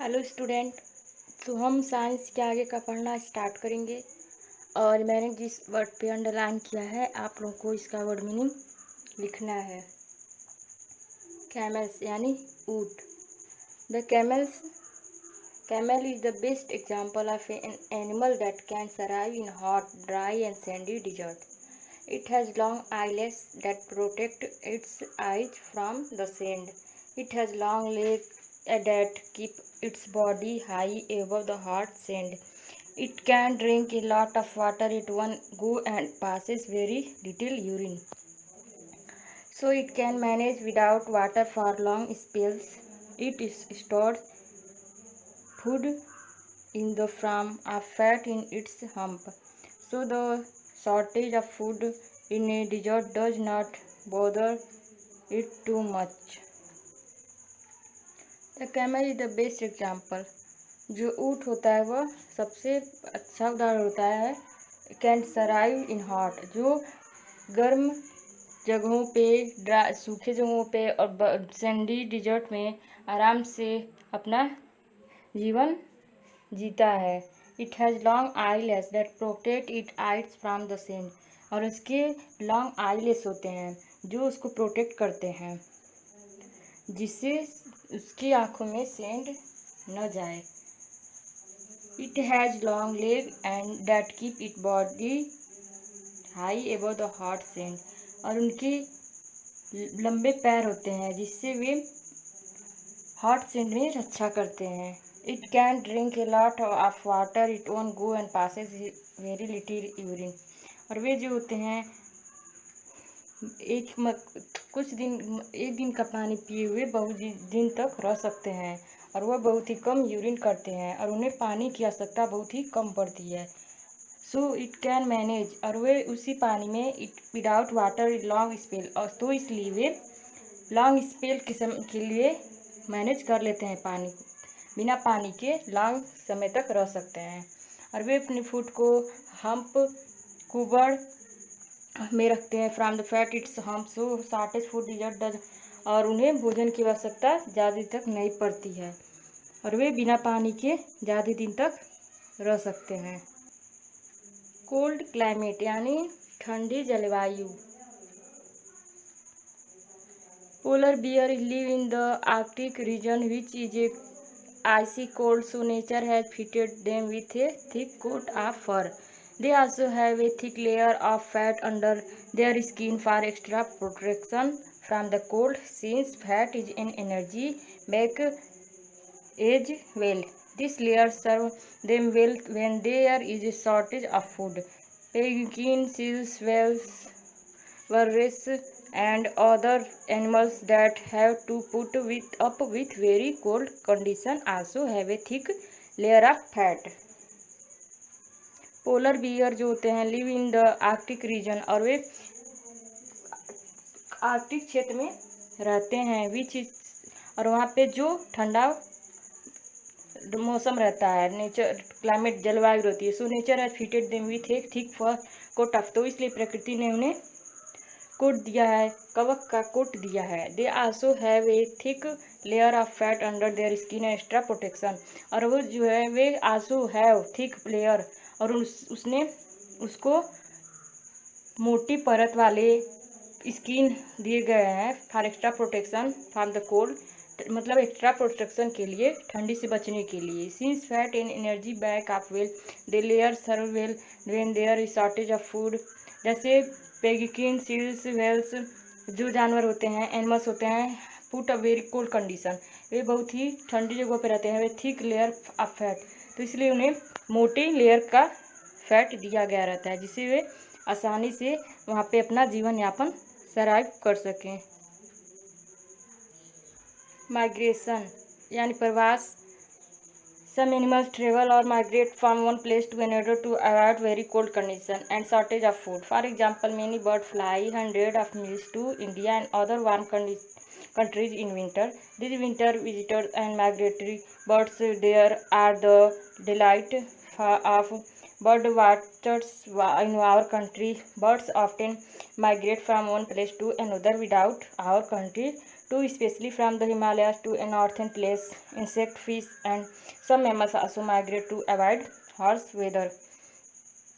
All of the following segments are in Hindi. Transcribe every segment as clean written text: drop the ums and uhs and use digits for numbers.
Hello student. तो हम साइंस के आगे का पढ़ना स्टार्ट करेंगे और मैंने जिस वर्ड पे अंडरलाइन किया है आप लोगों को इसका वर्ड मीनिंग लिखना है। कैमल्स यानी ऊँट। The camel is the best example of an animal that can survive in hot, dry and sandy desert. It has long eyelets that protect its eyes from the sand. It has long legs that keep its body high above the hot sand. It can drink a lot of water at one go and passes very little urine. So it can manage without water for long spells. It stores food in the form of fat in its hump. So the shortage of food in a desert does not bother it too much. The camel is the best example. जो ऊँट होता है वह सबसे अच्छा उदाहरण होता है। कैन सर्वाइव इन हॉट, जो गर्म जगहों पे, सूखे जगहों पे और सैंडी डिजर्ट में आराम से अपना जीवन जीता है। It has long eyelashes that protect it eyes from the sun, और उसके लॉन्ग आईलेस होते हैं जो उसको प्रोटेक्ट करते हैं, जिससे उसकी आँखों में सेंड न जाए। It has long leg and that keep it body high above the hot sand, और उनके लंबे पैर होते हैं जिससे वे हॉट सैंड में रक्षा करते हैं। It can drink a lot of water it won't go and passes very little urine, और वे जो होते हैं एक दिन का पानी पिए हुए बहुत दिन तक रह सकते हैं, और वह बहुत ही कम यूरिन करते हैं और उन्हें पानी की आवश्यकता बहुत ही कम पड़ती है। सो इट कैन मैनेज, और वे उसी पानी में it without water long spell, और तो इसलिए वे लॉन्ग स्पेल के लिए मैनेज कर लेते हैं पानी, बिना पानी के लॉन्ग समय तक रह सकते हैं। और वे अपने फूड को हम्प कुबड़ में रखते हैं। From the fat its hump so shortage food desert does, और उन्हें भोजन की आवश्यकता ज़्यादा तक नहीं पड़ती है और वे बिना पानी के ज़्यादा दिन तक रह सकते हैं। कोल्ड क्लाइमेट यानी ठंडी जलवायु। Polar bear live in the Arctic region which is a icy cold, so nature has fitted them with a thick coat of fur. They also have a thick layer of fat under their skin for extra protection from the cold, since fat is an energy back as well. This layer serves them well when there is a shortage of food. Penguins, seals, whales, walrus, and other animals that have to put up with very cold conditions also have a thick layer of fat. Polar bear जो होते हैं live in the Arctic region, और वे आर्कटिक क्षेत्र में रहते हैं विच, और वहाँ पे जो ठंडा मौसम रहता है, नेचर क्लाइमेट जलवायु रहती है। So nature has fitted them with a thick fur coat of, तो इसलिए प्रकृति ने उन्हें कोट दिया है, कवक का कोट दिया है। दे also have a thick layer of fat under their skin extra protection, और वो जो है way also have thick layer, और उसने उसको मोटी परत वाले स्किन दिए गए हैं for extra protection from the cold, मतलब एक्स्ट्रा प्रोटेक्शन के लिए, ठंडी से बचने के लिए। Since fat and energy back of well they layer serve well when there is shortage of food. जैसे पेगिकिन, सील्स, वेल्स जो जानवर होते हैं, एनिमल्स होते हैं, put a very cold condition, वे बहुत ही ठंडी जगहों पर रहते हैं, वे थिक लेयर ऑफ फैट, तो इसलिए उन्हें मोटी लेयर का फैट दिया गया रहता है जिससे वे आसानी से वहाँ पे अपना जीवन यापन सर्वाइव कर सकें। माइग्रेशन यानी प्रवास। Some animals travel or migrate from one place to another to avoid very cold conditions and shortage of food. For example, many birds fly hundreds of miles to India and other warm countries in winter. These winter visitors and migratory birds there are the delight of bird watchers in our country. Birds often migrate from one place to another without our country to especially from the Himalayas to a northern place. Insect, fish and some mammals also migrate to avoid harsh weather.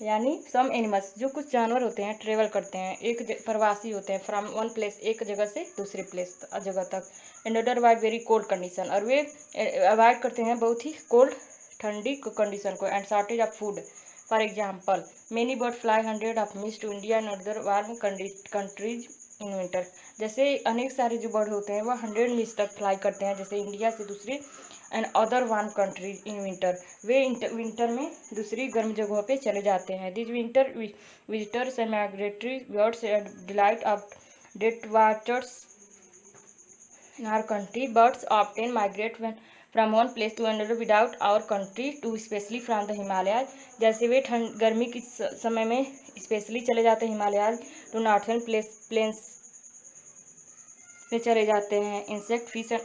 यानी सम एनिमल्स, जो कुछ जानवर होते हैं ट्रेवल करते हैं, एक प्रवासी होते हैं फ्रॉम वन प्लेस, एक जगह से दूसरे प्लेस जगह तक, and other avoid very cold condition, और वे अवॉइड करते हैं बहुत ही कोल्ड ठंडी कंडीशन को, and shortage of food. For example many bird fly 100 of miles to India and other warm countries in winter. जैसे अनेक सारे जो बर्ड होते हैं वह 100 मील्स तक फ्लाई करते हैं, जैसे इंडिया से दूसरी and other warm countries in winter. वे विंटर में दूसरी गर्म जगहों पे चले जाते हैं. This winter visitors and migratory birds and delight of that watchers in our country. Birds often migrate from one place to another without our country to specially from the Himalaya. जैसे वे गर्मी के समय में स्पेशली चले जाते हैं हिमालय टू नॉर्थर्न प्लेन्स में चले जाते हैं. इंसेक्ट, फिश एंड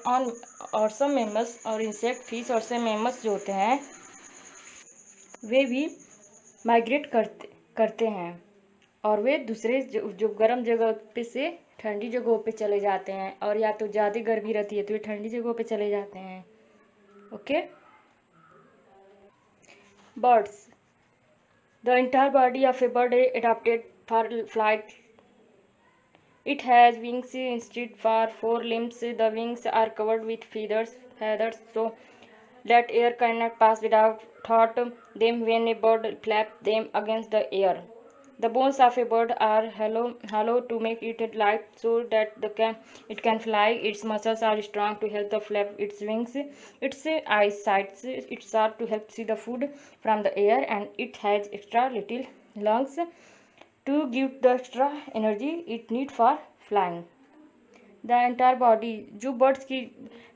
और सब मेमल्स, और इंसेक्ट, फिश और सब मेमल्स जो होते हैं वे भी माइग्रेट करते हैं, और वे दूसरे जो गर्म जगह पे से ठंडी जगहों पे चले जाते हैं, और या तो ज़्यादा गर्मी रहती है तो वे ठंडी जगहों पे चले जाते हैं. Okay. Birds. The entire body of a bird is adapted for flight. It has wings instead for 4 limbs. The wings are covered with feathers so that air cannot pass without hurt them when a bird flaps them against the air. The bones of a bird are hollow to make it light so that it can fly. Its muscles are strong to help the flap its wings. Its eyesight is sharp to help see the food from the air, and it has extra little lungs to give the extra energy it need for flying. The entire body, जो बर्ड्स की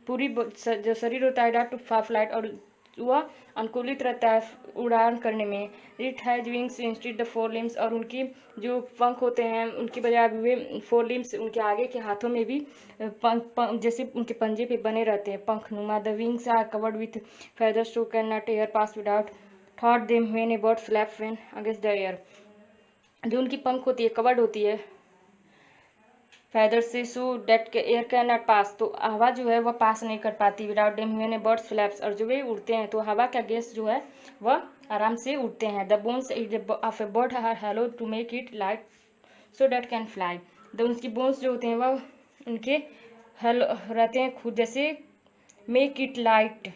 पूरी जो शरीर होता है अडैप्ट फॉर फ्लाइट, और वह अनुकूलित रहता है उड़ान करने में. It has wings instead the 4 limbs, और उनकी जो पंख होते हैं उनकी बजाय वे 4 लिम्स उनके आगे के हाथों में भी जैसे उनके पंजे पे बने रहते हैं पंख नुमा. The wings are covered with feathers so can not air pass without thought them when a bird flap when against the air. जो उनकी पंख होती है कवर्ड होती है फैदर से, सो डेट के एयर कैन नॉट पास, तो हवा जो है वह पास नहीं कर पाती. Without them when a birds flaps, और जो वे उड़ते हैं तो हवा का गैस जो है वह आराम से उड़ते हैं. The bones of a bird are hollow to make it light so that can fly. तो उनकी बोन्स जो होते हैं वह उनके हेलो रहते हैं खुद जैसे make it light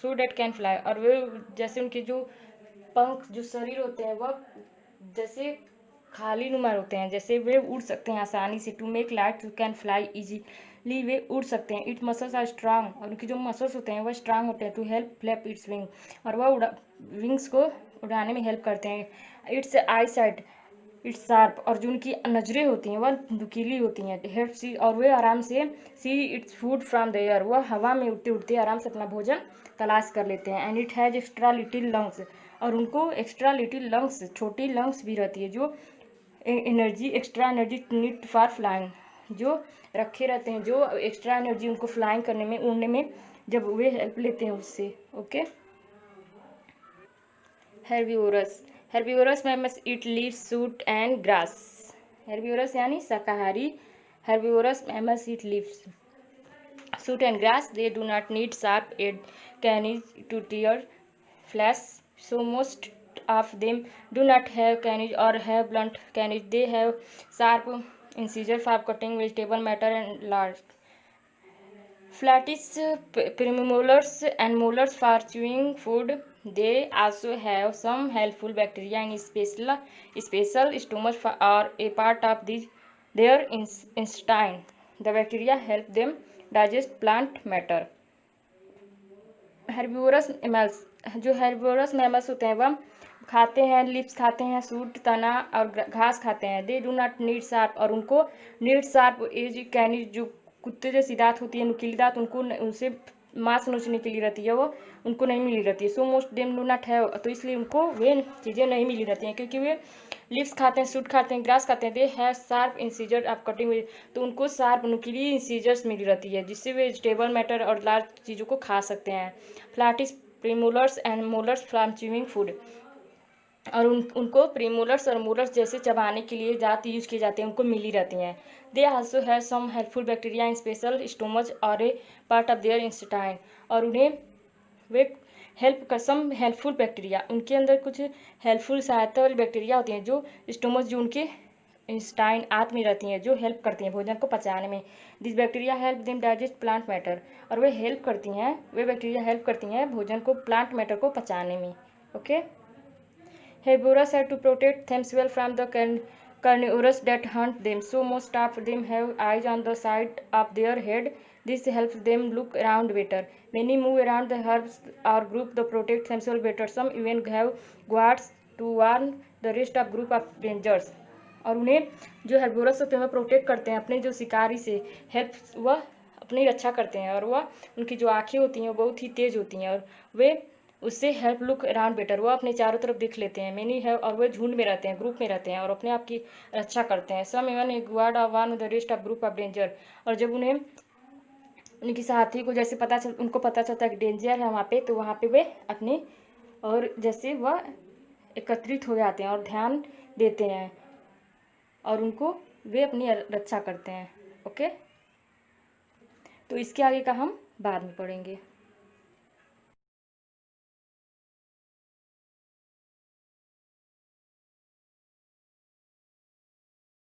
so that can fly, और वे जैसे उनके जो पंख जो शरीर होते हैं वह जैसे खाली नुमा होते हैं, जैसे वे उड़ सकते हैं आसानी से. To make light you can fly easily, वे उड़ सकते हैं. इट मसल्स आर स्ट्रांग, और उनके जो मसल्स होते हैं वह स्ट्रांग होते हैं. To help flap its wing, और वह विंग्स को उड़ाने में हेल्प करते हैं. Its eyesight its sharp, और जो उनकी नजरें होती हैं वह नुकीली होती हैं. हेल्प सी, और वे आराम से see its food from the air, वह हवा में उड़ते उड़ते आराम से अपना भोजन तलाश कर लेते हैं. And it has extra little lungs, और उनको एक्स्ट्रा लिटिल लंग्स छोटी लंग्स भी रहती है जो energy extra energy need for flying, जो रखे रहते हैं, जो एक्स्ट्रा एनर्जी उनको फ्लाइंग करने में उड़ने में जब वे हेल्प लेते हैं उससे. Okay. Herbivorous. Herbivorous mammals eat leaves, shoot and grass. Herbivorous यानी शाकाहारी. Herbivorous mammals eat leaves, shoot and grass. They do not need sharp एड canines to tear flesh, so most of them do not have canines or have blunt canines. They have sharp incisors for cutting vegetable matter and large flattish premolars and molars for chewing food. They also have some helpful bacteria in special stomach or a part of their intestine. The bacteria help them digest plant matter. Herbivorous mammals, जो हेर्बिवोरस मैमल्स होते हैं वह खाते हैं लिप्स खाते हैं, सूट तना और घास खाते हैं. दे डू नॉट नीड शार्प, और उनको नीड शार्प एज कैनिज, जो कुत्ते जैसी दांत होती है नुकीली दांत, उनको उनसे मांस नोचने के लिए रहती है, वो उनको नहीं मिली रहती है. So most them do not have, तो इसलिए उनको वे चीज़ें नहीं मिली रहती हैं क्योंकि वे लिप्स खाते हैं, सूट खाते हैं, ग्रास खाते हैं. They have sharp incisor of cutting, तो उनको शार्प नुकीली इंसीजर्स मिली रहती है जिससे वे वेजिटेबल मैटर और लार्ज चीज़ों को खा सकते हैं. Flattish premolars and molars from chewing food. और उनको प्रीमोलर्स और मोलर्स जैसे चबाने के लिए जात यूज किए जाते हैं, उनको मिली रहती हैं। They also have some helpful bacteria in special stomach और a part of their intestine, और उन्हें वे सम हेल्पफुल बैक्टीरिया, उनके अंदर कुछ हेल्पफुल सहायता वाली बैक्टीरिया होती हैं जो स्टोमच, जो उनके इंस्टाइन आंत में रहती हैं, जो हेल्प करती हैं भोजन को पचाने में। This bacteria help them digest plant matter, और वे बैक्टीरिया हेल्प करती हैं भोजन को, प्लांट मैटर को पचाने में। Okay. Herbivores had to protect themselves from the carnivores that hunt them, so most of them have eyes on the side of their head. This helps them look around better. Many move around the herbs or group to protect themselves better. Some even have guards to warn the rest of group of dangers. और उन्हें जो हेर्बोरस होते हैं वह प्रोटेक्ट करते हैं अपने जो शिकारी से, हेल्प वह अपनी रक्षा करते हैं, और वह उनकी जो आँखें होती हैं वो बहुत ही तेज़ होती हैं, और वे उससे हेल्प लुक अराउंड बेटर, वो अपने चारों तरफ देख लेते हैं। मेनी है, और वे झुंड में रहते हैं, ग्रुप में रहते हैं, और अपने आप की रक्षा करते हैं। Some even a guard of warn the rest of group of danger, और जब उन्हें उनकी साथी को जैसे उनको पता चलता है कि डेंजर है वहाँ पे, तो वहाँ पे वे अपने और जैसे वह एकत्रित हो जाते हैं और ध्यान देते हैं, और उनको वे अपनी रक्षा करते हैं। ओके, तो इसके आगे का हम बाद में पढ़ेंगे।